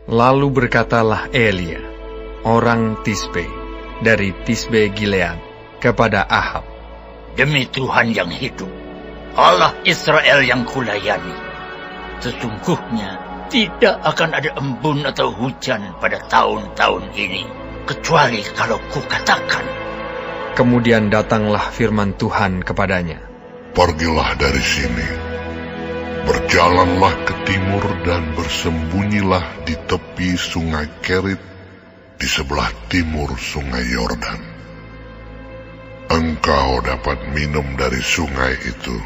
Lalu berkatalah Elia, orang Tisbe, dari Tisbe Gilead, kepada Ahab, "Demi Tuhan yang hidup, Allah Israel yang kulayani, sesungguhnya tidak akan ada embun atau hujan pada tahun-tahun ini, kecuali kalau kukatakan." Kemudian datanglah firman Tuhan kepadanya, "Pergilah dari sini, berjalanlah ke timur dan bersembunyilah di tepi sungai Kerit, di sebelah timur sungai Yordan. Engkau dapat minum dari sungai itu,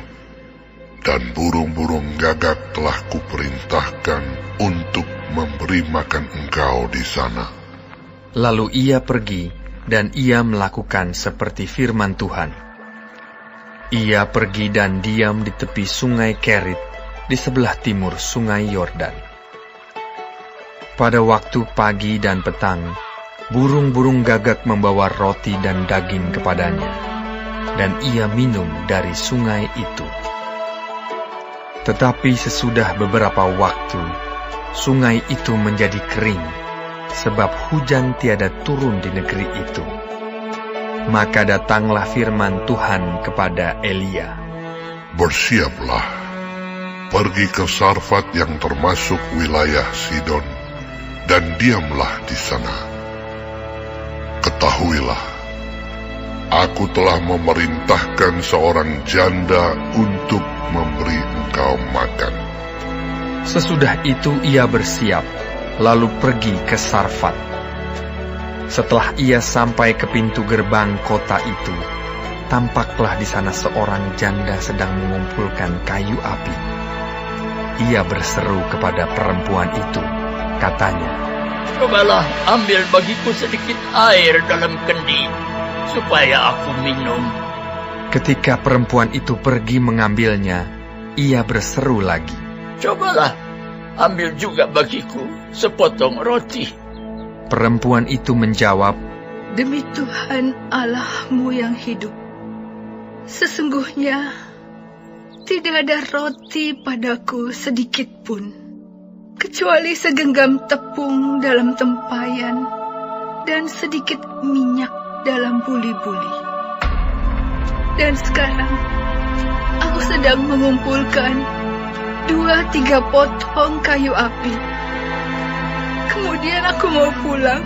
dan burung-burung gagak telah kuperintahkan untuk memberi makan engkau di sana." Lalu ia pergi, dan ia melakukan seperti firman Tuhan. Ia pergi dan diam di tepi sungai Kerit, di sebelah timur sungai Yordan. Pada waktu pagi dan petang, burung-burung gagak membawa roti dan daging kepadanya, dan ia minum dari sungai itu. Tetapi sesudah beberapa waktu, sungai itu menjadi kering, sebab hujan tiada turun di negeri itu. Maka datanglah firman Tuhan kepada Elia, "Bersiaplah, pergi ke Sarfat yang termasuk wilayah Sidon, dan diamlah di sana. Ketahuilah, aku telah memerintahkan seorang janda untuk memberi engkau makan." Sesudah itu ia bersiap, lalu pergi ke Sarfat. Setelah ia sampai ke pintu gerbang kota itu, tampaklah di sana seorang janda sedang mengumpulkan kayu api. Ia berseru kepada perempuan itu, katanya, "Cobalah ambil bagiku sedikit air dalam kendi, supaya aku minum." Ketika perempuan itu pergi mengambilnya, ia berseru lagi, "Cobalah ambil juga bagiku sepotong roti." Perempuan itu menjawab, "Demi Tuhan Allahmu yang hidup, sesungguhnya tidak ada roti padaku sedikit pun, kecuali segenggam tepung dalam tempayan dan sedikit minyak dalam buli-buli. Dan sekarang aku sedang mengumpulkan 2-3 potong kayu api. Kemudian aku mau pulang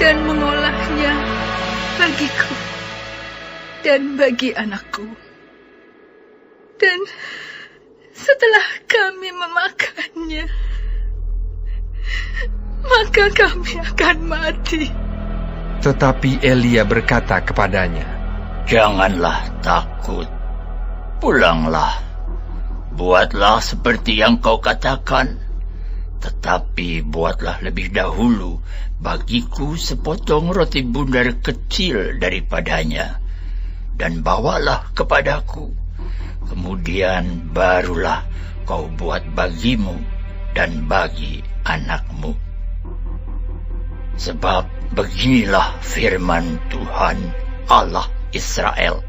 dan mengolahnya bagiku dan bagi anakku. Dan setelah kami memakannya, maka kami akan mati." Tetapi Elia berkata kepadanya, "Janganlah takut, pulanglah, buatlah seperti yang kau katakan. Tetapi buatlah lebih dahulu bagiku sepotong roti bundar kecil daripadanya, dan bawalah kepadaku. Kemudian barulah kau buat bagimu dan bagi anakmu. Sebab beginilah firman Tuhan Allah Israel,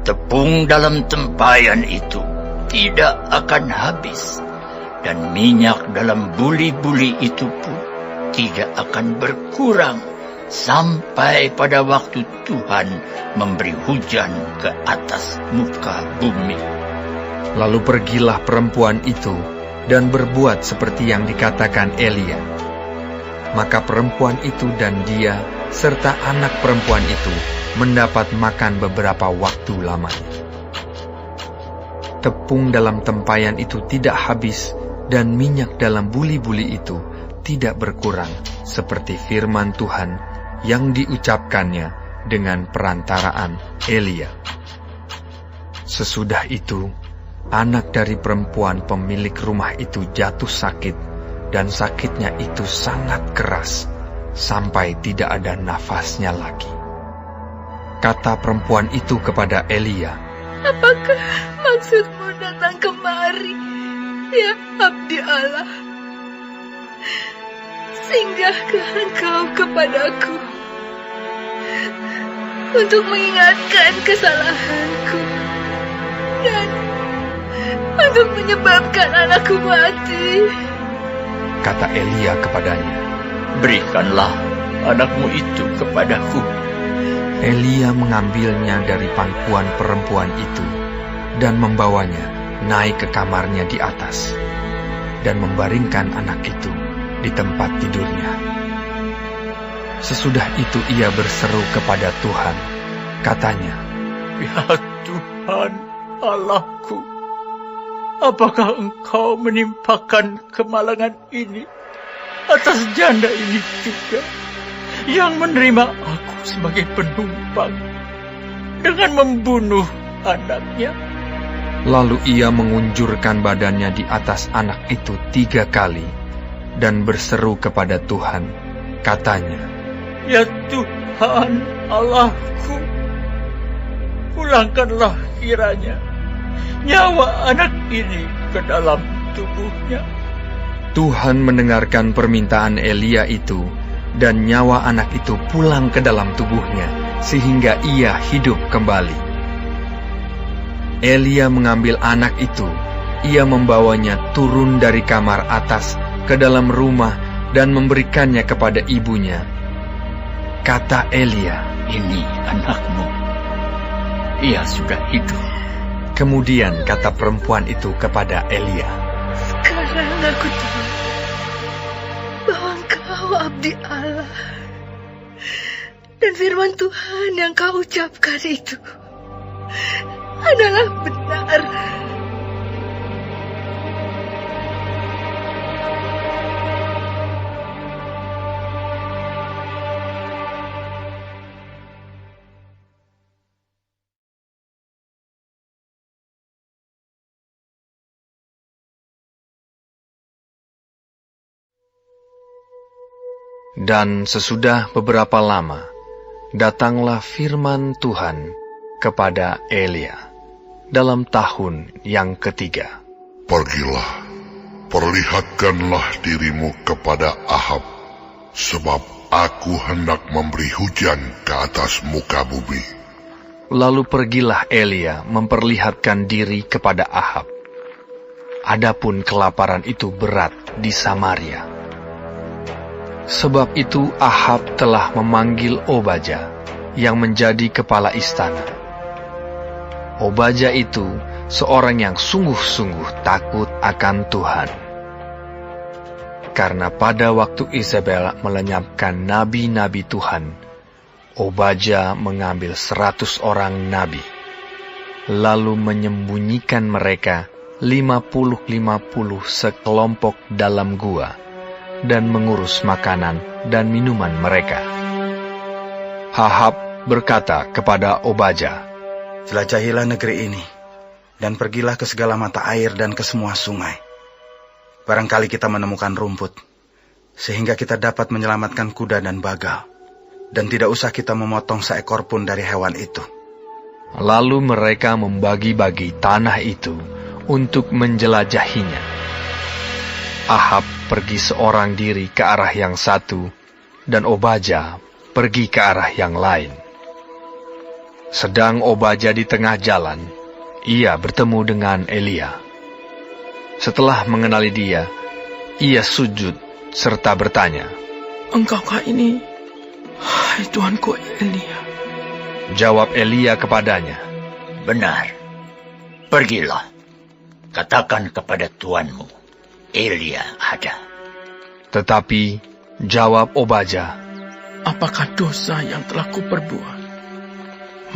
tepung dalam tempayan itu tidak akan habis, dan minyak dalam buli-buli itu pun tidak akan berkurang sampai pada waktu Tuhan memberi hujan ke atas muka bumi." Lalu pergilah perempuan itu dan berbuat seperti yang dikatakan Elia. Maka perempuan itu dan dia serta anak perempuan itu mendapat makan beberapa waktu lamanya. Tepung dalam tempayan itu tidak habis, dan minyak dalam buli-buli itu tidak berkurang, seperti firman Tuhan yang diucapkannya dengan perantaraan Elia. Sesudah itu, anak dari perempuan pemilik rumah itu jatuh sakit, dan sakitnya itu sangat keras, sampai tidak ada nafasnya lagi. Kata perempuan itu kepada Elia, "Apakah maksudmu datang kemari, ya abdi Allah? Singgahkah engkau kepadaku untuk mengingatkan kesalahanku dan untuk menyebabkan anakku mati?" kata Elia kepadanya, "Berikanlah anakmu itu kepadaku." Elia mengambilnya dari pangkuan perempuan itu dan membawanya naik ke kamarnya di atas dan membaringkan anak itu di tempat tidurnya. Sesudah itu ia berseru kepada Tuhan, katanya, "Ya Tuhan Allahku, apakah Engkau menimpakan kemalangan ini atas janda ini juga, yang menerima aku sebagai penumpang dengan membunuh anaknya?" Lalu ia mengunjurkan badannya di atas anak itu 3 kali dan berseru kepada Tuhan, katanya, "Ya Tuhan Allahku, pulangkanlah kiranya nyawa anak ini ke dalam tubuhnya." Tuhan mendengarkan permintaan Elia itu, dan nyawa anak itu pulang ke dalam tubuhnya, sehingga ia hidup kembali. Elia mengambil anak itu, ia membawanya turun dari kamar atas ke dalam rumah dan memberikannya kepada ibunya. Kata Elia, "Ini anakmu, ia sudah hidup." Kemudian kata perempuan itu kepada Elia, Sekarang aku tahu bahwa Engkau abdi Allah, dan firman Tuhan yang Kau ucapkan itu adalah benar. Dan sesudah beberapa lama, datanglah firman Tuhan kepada Elia dalam tahun yang ketiga. Pergilah, perlihatkanlah dirimu kepada Ahab, sebab aku hendak memberi hujan ke atas muka bumi. Lalu pergilah Elia memperlihatkan diri kepada Ahab. Adapun kelaparan itu berat di Samaria. Sebab itu Ahab telah memanggil Obaja yang menjadi kepala istana. Obaja itu seorang yang sungguh-sungguh takut akan Tuhan. Karena pada waktu Izebel melenyapkan nabi-nabi Tuhan, Obaja mengambil 100 orang nabi, lalu menyembunyikan mereka 50-50 sekelompok dalam gua, dan mengurus makanan dan minuman mereka. Ahab berkata kepada Obaja, "Jelajahilah negeri ini, dan pergilah ke segala mata air dan ke semua sungai. Barangkali kita menemukan rumput, sehingga kita dapat menyelamatkan kuda dan bagal, dan tidak usah kita memotong seekor pun dari hewan itu." Lalu mereka membagi-bagi tanah itu untuk menjelajahinya. Ahab pergi seorang diri ke arah yang satu, dan Obaja pergi ke arah yang lain. Sedang Obaja di tengah jalan, ia bertemu dengan Elia. Setelah mengenali dia, ia sujud serta bertanya, "Engkaukah ini, hai Tuanku Elia?" Jawab Elia kepadanya, "Benar. Pergilah, katakan kepada tuanmu, Elia ada." Tetapi jawab Obaja, "Apakah dosa yang telah kuperbuat?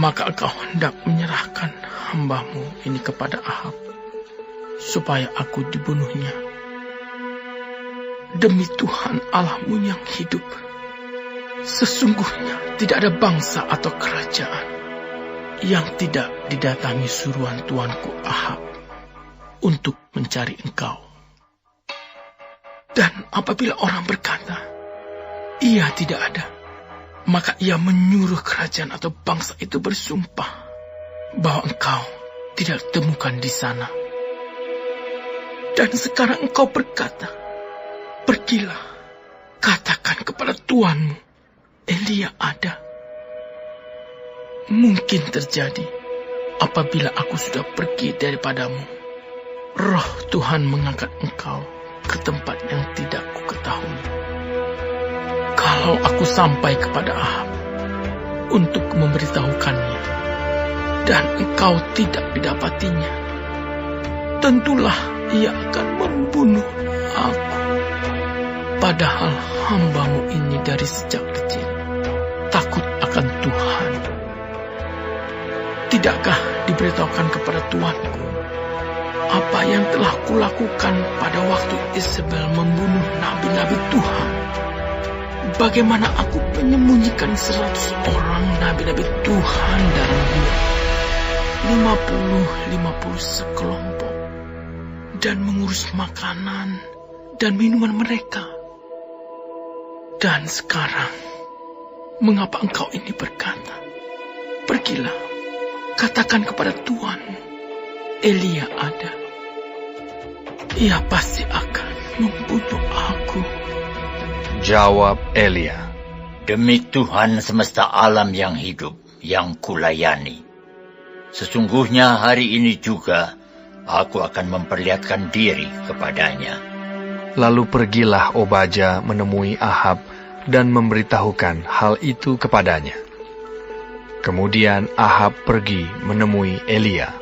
Maka engkau hendak menyerahkan hamba-Mu ini kepada Ahab, supaya aku dibunuhnya. Demi Tuhan Allah-Mu yang hidup, sesungguhnya tidak ada bangsa atau kerajaan yang tidak didatangi suruhan tuanku Ahab untuk mencari engkau. Dan apabila orang berkata, ia tidak ada, maka ia menyuruh kerajaan atau bangsa itu bersumpah bahwa engkau tidak ditemukan di sana. Dan sekarang engkau berkata, pergilah, katakan kepada tuanmu, Elia ada. Mungkin terjadi apabila aku sudah pergi daripadamu, Roh Tuhan mengangkat engkau ke tempat yang tidak kuketahui. Kalau aku sampai kepada Ahab untuk memberitahukannya, dan engkau tidak didapatinya, tentulah ia akan membunuh aku. Padahal hamba-Mu ini dari sejak kecil takut akan Tuhan. Tidakkah diberitahukan kepada Tuanku apa yang telah kulakukan pada waktu Isabel membunuh nabi-nabi Tuhan? Bagaimana aku menyembunyikan 100 orang nabi-nabi Tuhan dalam gua, 50 sekelompok, dan mengurus makanan dan minuman mereka. Dan sekarang, mengapa engkau ini berkata, pergilah, katakan kepada Tuhan, Elia ada. Ia pasti akan membunuh aku. Jawab Elia, Demi Tuhan semesta alam yang hidup, yang kulayani, sesungguhnya hari ini juga aku akan memperlihatkan diri kepadanya. Lalu pergilah Obaja menemui Ahab dan memberitahukan hal itu kepadanya. Kemudian Ahab pergi menemui Elia.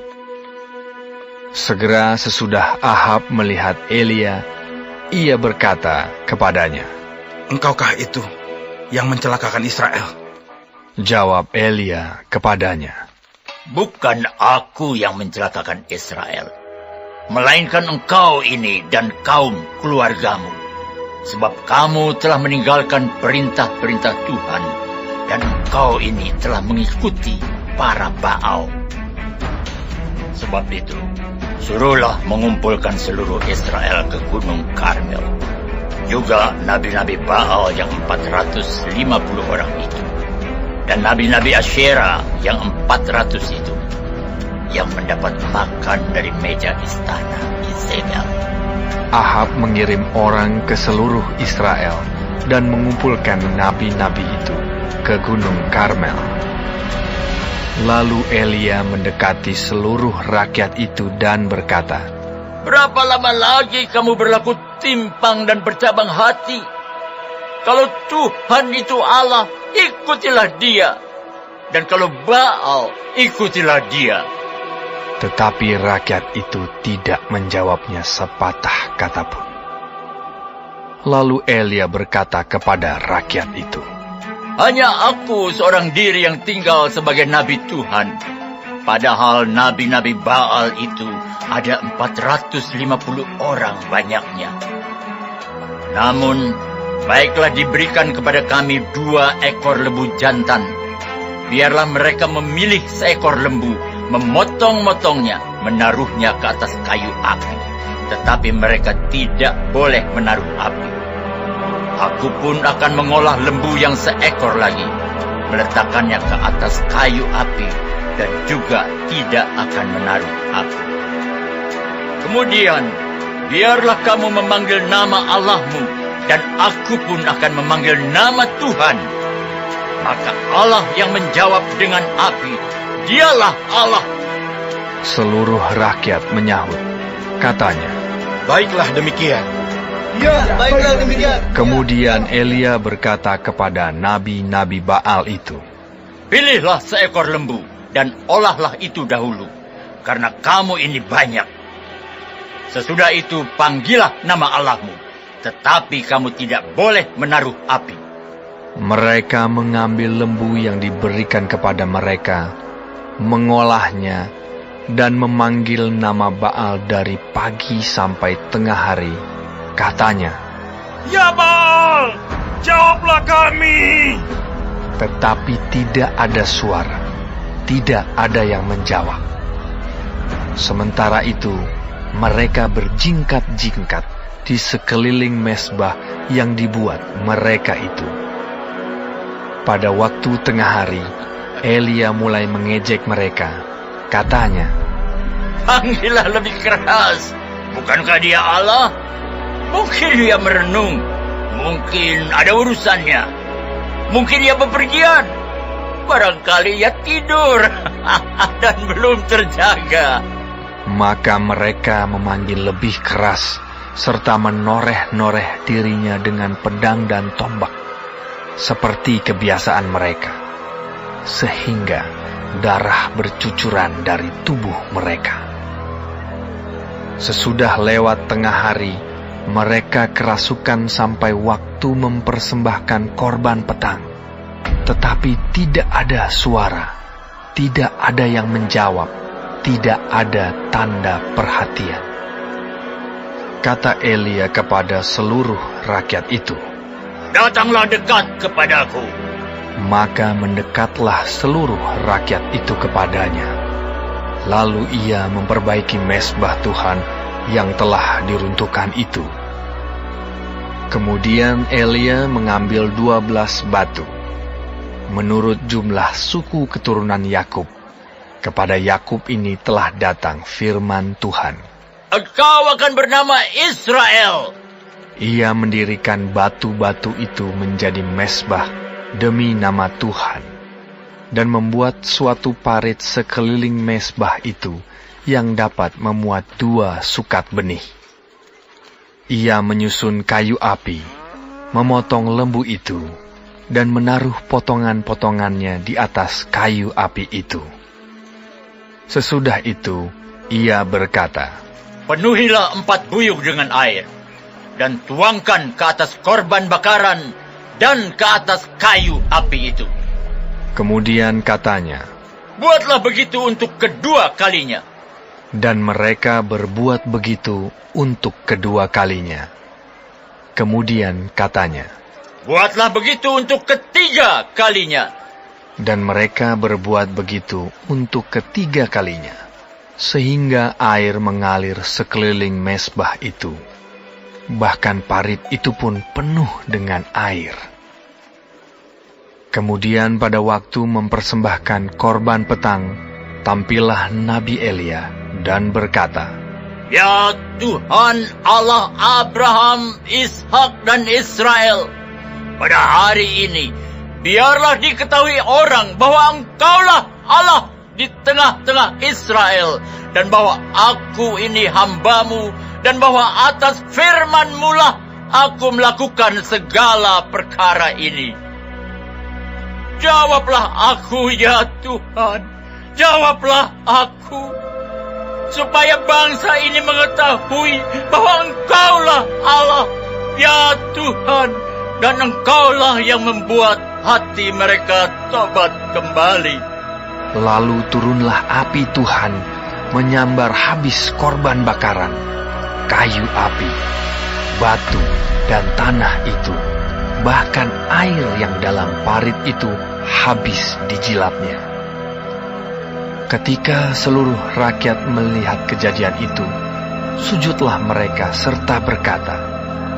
Segera sesudah Ahab melihat Elia, ia berkata kepadanya, Engkaukah itu yang mencelakakan Israel? Jawab Elia kepadanya, Bukan aku yang mencelakakan Israel, melainkan engkau ini dan kaum keluargamu, sebab kamu telah meninggalkan perintah-perintah Tuhan, dan engkau ini telah mengikuti para Baal. Sebab itu, suruhlah mengumpulkan seluruh Israel ke Gunung Karmel, juga nabi-nabi Baal yang 450 orang itu, dan nabi-nabi Asyera yang 400 itu, yang mendapat makan dari meja istana Isabel. Ahab mengirim orang ke seluruh Israel dan mengumpulkan nabi-nabi itu ke Gunung Karmel. Lalu Elia mendekati seluruh rakyat itu dan berkata, Berapa lama lagi kamu berlaku timpang dan bercabang hati? Kalau Tuhan itu Allah, ikutilah Dia. Dan kalau Baal, ikutilah Dia. Tetapi rakyat itu tidak menjawabnya sepatah kata pun. Lalu Elia berkata kepada rakyat itu, Hanya aku seorang diri yang tinggal sebagai nabi Tuhan. Padahal nabi-nabi Baal itu ada 450 orang banyaknya. Namun, baiklah diberikan kepada kami 2 ekor lembu jantan. Biarlah mereka memilih seekor lembu, memotong-motongnya, menaruhnya ke atas kayu api. Tetapi mereka tidak boleh menaruh api. Aku pun akan mengolah lembu yang seekor lagi, meletakkannya ke atas kayu api, dan juga tidak akan menaruh api. Kemudian, biarlah kamu memanggil nama Allahmu, dan aku pun akan memanggil nama Tuhan. Maka Allah yang menjawab dengan api, Dialah Allah. seluruh rakyat menyahut. Katanya, Baiklah demikian. Ya, baiklah demikian. kemudian Elia berkata kepada nabi-nabi Baal itu, Pilihlah seekor lembu, dan olahlah itu dahulu, karena kamu ini banyak. Sesudah itu panggillah nama Allahmu, tetapi kamu tidak boleh menaruh api. Mereka mengambil lembu yang diberikan kepada mereka, mengolahnya, dan memanggil nama Baal dari pagi sampai tengah hari. Katanya, Ya Baal, jawablah kami. tetapi tidak ada suara, tidak ada yang menjawab. Sementara itu, mereka berjingkat-jingkat di sekeliling mezbah yang dibuat mereka itu. Pada waktu tengah hari, Elia mulai mengejek mereka. Katanya, Panggillah lebih keras. Bukankah Dia Allah? Mungkin Dia merenung. Mungkin ada urusannya. Mungkin Dia bepergian. Barangkali Ia tidur dan belum terjaga. maka mereka memanggil lebih keras serta menoreh-noreh dirinya dengan pedang dan tombak, seperti kebiasaan mereka, sehingga darah bercucuran dari tubuh mereka. Sesudah lewat tengah hari, mereka kerasukan sampai waktu mempersembahkan korban petang, tetapi tidak ada suara, tidak ada yang menjawab, tidak ada tanda perhatian. Kata Elia kepada seluruh rakyat itu, "Datanglah dekat kepadaku." Maka mendekatlah seluruh rakyat itu kepadanya. Lalu ia memperbaiki mezbah Tuhan yang telah diruntuhkan itu. Kemudian Elia mengambil 12 batu, menurut jumlah suku keturunan Yakub. Kepada Yakub ini telah datang firman Tuhan. "Engkau akan bernama Israel." Ia mendirikan batu-batu itu menjadi mezbah demi nama Tuhan, dan membuat suatu parit sekeliling mezbah itu yang dapat memuat 2 sukat benih. Ia menyusun kayu api, memotong lembu itu, dan menaruh potongan-potongannya di atas kayu api itu. Sesudah itu, ia berkata, "Penuhilah 4 buyung dengan air, dan tuangkan ke atas korban bakaran dan ke atas kayu api itu." Kemudian katanya, "Buatlah begitu untuk kedua kalinya." dan mereka berbuat begitu untuk kedua kalinya. Kemudian katanya, "Buatlah begitu untuk ketiga kalinya." dan mereka berbuat begitu untuk ketiga kalinya, sehingga air mengalir sekeliling mezbah itu. Bahkan parit itu pun penuh dengan air. Kemudian pada waktu mempersembahkan korban petang, tampillah Nabi Elia dan berkata, "Ya Tuhan Allah Abraham, Ishak dan Israel, pada hari ini biarlah diketahui orang bahwa Engkaulah Allah di tengah-tengah Israel, dan bahwa aku ini hamba-Mu, dan bahwa atas firman-Mu lah aku melakukan segala perkara ini. Jawablah aku, ya Tuhan, jawablah aku, supaya bangsa ini mengetahui bahwa Engkaulah Allah, ya Tuhan, dan Engkaulah yang membuat hati mereka tobat kembali." Lalu turunlah api Tuhan menyambar habis korban bakaran, kayu api, batu, dan tanah itu. Bahkan air yang dalam parit itu habis dijilatnya. Ketika seluruh rakyat melihat kejadian itu, sujudlah mereka serta berkata,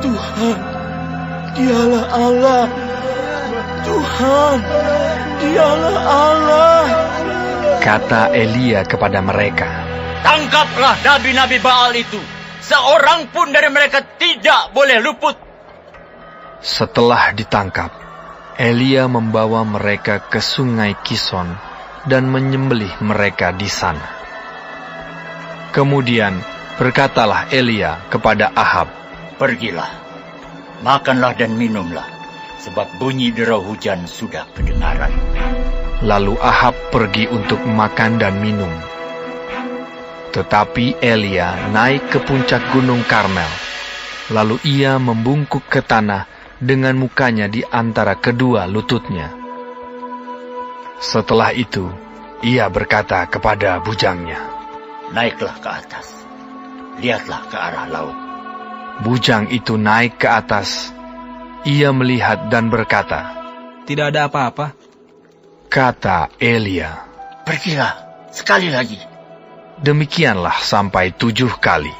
Tuhan, Dialah Allah. Tuhan, Dialah Allah. Kata Elia kepada mereka, "Tangkaplah nabi-nabi Baal itu. Seorang pun dari mereka tidak boleh luput." Setelah ditangkap, Elia membawa mereka ke sungai Kison dan menyembelih mereka di sana. Kemudian berkatalah Elia kepada Ahab, "Pergilah, makanlah dan minumlah, sebab bunyi derau hujan sudah kedengaran." Lalu Ahab pergi untuk makan dan minum. Tetapi Elia naik ke puncak gunung Karmel. Lalu ia membungkuk ke tanah dengan mukanya di antara kedua lututnya. Setelah itu, ia berkata kepada bujangnya, "Naiklah ke atas, lihatlah ke arah laut." Bujang itu naik ke atas. Ia melihat dan berkata, Tidak ada apa-apa. Kata Elia, "Pergilah sekali lagi." Demikianlah sampai 7 kali.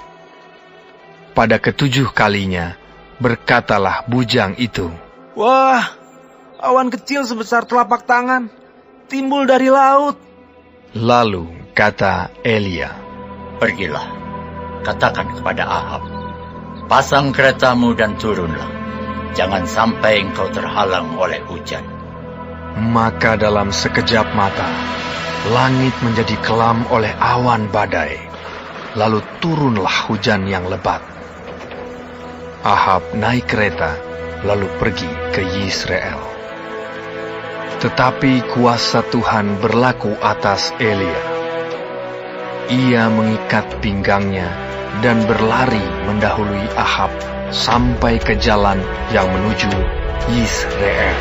Pada ke-7 kalinya, berkatalah bujang itu, Wah, awan kecil sebesar telapak tangan timbul dari laut. Lalu kata Elia, "Pergilah, katakan kepada Ahab, pasang keretamu dan turunlah. Jangan sampai engkau terhalang oleh hujan." Maka dalam sekejap mata, langit menjadi kelam oleh awan badai. Lalu turunlah hujan yang lebat. Ahab naik kereta lalu pergi ke Yisrael. Tetapi kuasa Tuhan berlaku atas Elia. Ia mengikat pinggangnya dan berlari mendahului Ahab sampai ke jalan yang menuju Yisrael.